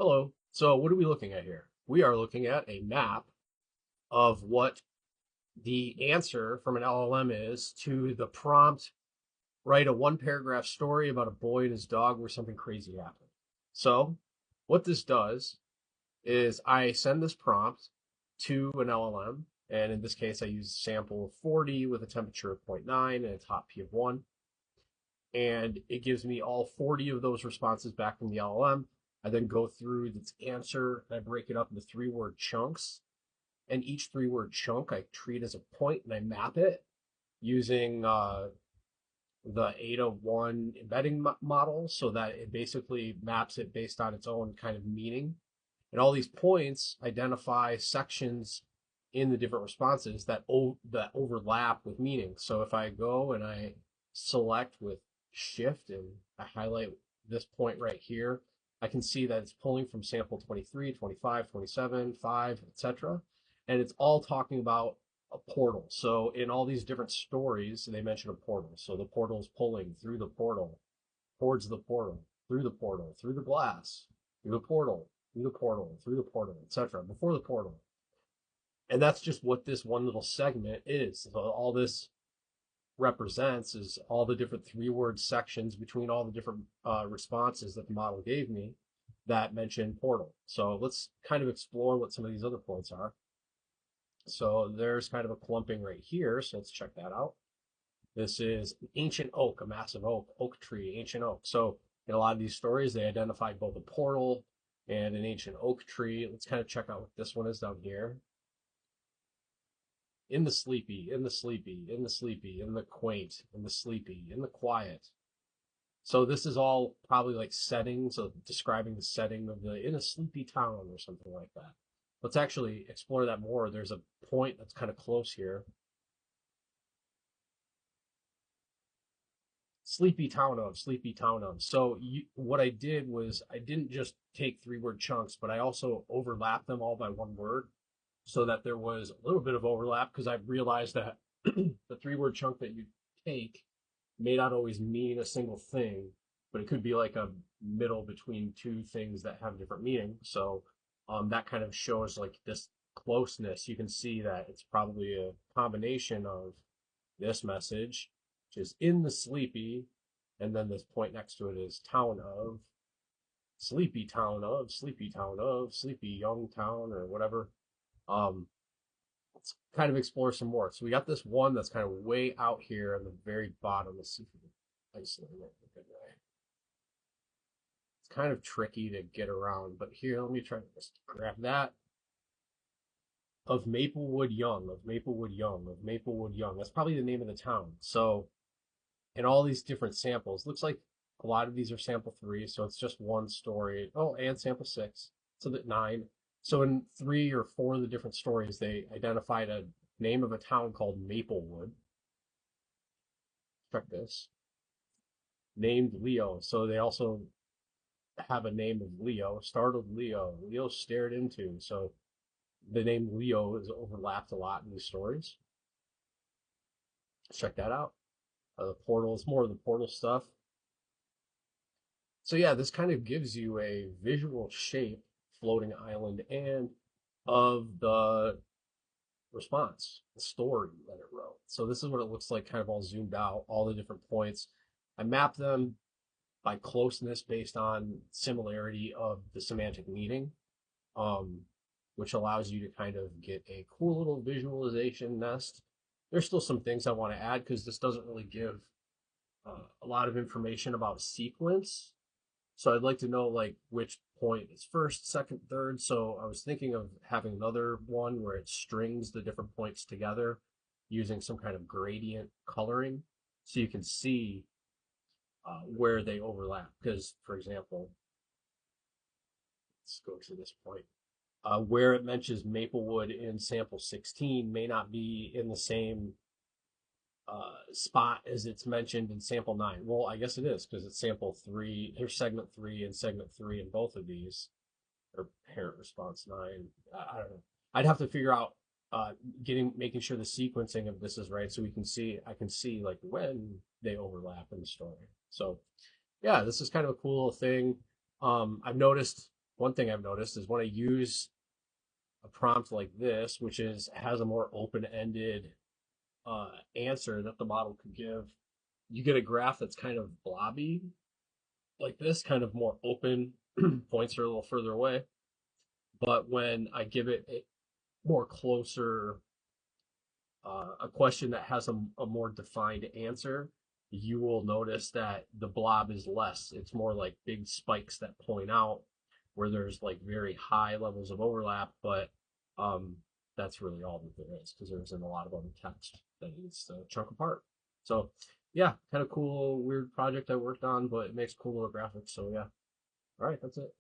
Hello. So what are we looking at here? We are looking at a map of what the answer from an LLM is to the prompt, write a one paragraph story about a boy and his dog where something crazy happened. So what this does is I send this prompt to an LLM, and in this case I use a sample of 40 with a temperature of zero point 0.9 and a top P of 1, and it gives me all 40 of those responses back from the LLM. I then go through its answer and I break it up into 3-word chunks. And each 3-word chunk I treat as a point and I map it using the Ada 1 embedding model so that it basically maps it based on its own kind of meaning. And all these points identify sections in the different responses that overlap with meaning. So if I go and I select with shift and I highlight this point right here, I can see that it's pulling from sample 23, 25, 27, 5, etc. And it's all talking about a portal. So in all these different stories, they mention a portal. So the portal is pulling through the portal, towards the portal, through the portal, through the glass, through the portal, through the portal, through the portal, etc. Before the portal. And that's just what this one little segment is. So all this represents is all the different 3-word sections between all the different responses that the model gave me that mention portal. So let's kind of explore what some of these other points are. So there's kind of a clumping right here. So let's check that out. This is an ancient oak, a massive oak tree, ancient oak. So in a lot of these stories, they identify both a portal and an ancient oak tree. Let's kind of check out what this one is down here. In the sleepy, in the sleepy, in the sleepy, in the quaint, in the sleepy, in the quiet. So this is all probably like settings of describing the setting of the in a sleepy town or something like that. Let's actually explore that more. There's a point that's kind of close here. Sleepy town of, sleepy town of. So what I did was I didn't just take 3-word chunks, but I also overlapped them all by 1 word so that there was a little bit of overlap because I realized that the 3-word chunk that you take may not always mean a single thing, but it could be like a middle between 2 things that have different meaning. So that kind of shows like this closeness. You can see that it's probably a combination of this message, which is in the sleepy, and then this point next to it is town of, sleepy town of, sleepy town of, sleepy young town, or whatever. Let's kind of explore some more. So we got this one that's kind of way out here on the very bottom. Let's see if we can isolate it a good way. It's kind of tricky to get around, but here, let me try to just grab that. Of Maplewood Young, of Maplewood Young, of Maplewood Young. That's probably the name of the town. So in all these different samples, looks like a lot of these are sample 3, so it's just one story. Oh, and sample 6, so that 9. So in 3 or 4 of the different stories, they identified a name of a town called Maplewood. Check this. Named Leo. So they also have a name of Leo. Startled Leo. Leo stared into. So the name Leo is overlapped a lot in these stories. Check that out. The portal is more of the portal stuff. So yeah, this kind of gives you a visual shape, floating island, and of the response, the story that it wrote. So this is what it looks like, kind of all zoomed out, all the different points. I mapped them by closeness based on similarity of the semantic meaning, which allows you to kind of get a cool little visualization nest. There's still some things I want to add because this doesn't really give a lot of information about sequence. So I'd like to know like which point is first, second, third. So I was thinking of having another one where it strings the different points together using some kind of gradient coloring so you can see where they overlap. Because, for example, let's go to this point. Where it mentions Maplewood in sample 16 may not be in the same spot as it's mentioned in sample 9. Well, I guess it is because it's sample 3. Here's segment 3 and segment 3 in both of these, or parent response 9. I don't know. I'd have to figure out making sure the sequencing of this is right so I can see like when they overlap in the story. So yeah, this is kind of a cool little thing. I've noticed one thing I've noticed is when I use a prompt like this, which has a more open-ended answer that the model could give, you get a graph that's kind of blobby, like this, kind of more open. Points are a little further away. But when I give it a more closer, a question that has a more defined answer, you will notice that the blob is less. It's more like big spikes that point out where there's like very high levels of overlap, but um, that's really all that there is because there isn't a lot of other text that needs to chunk apart. So yeah, kind of cool, weird project I worked on, but it makes cool little graphics. So yeah. All right, that's it.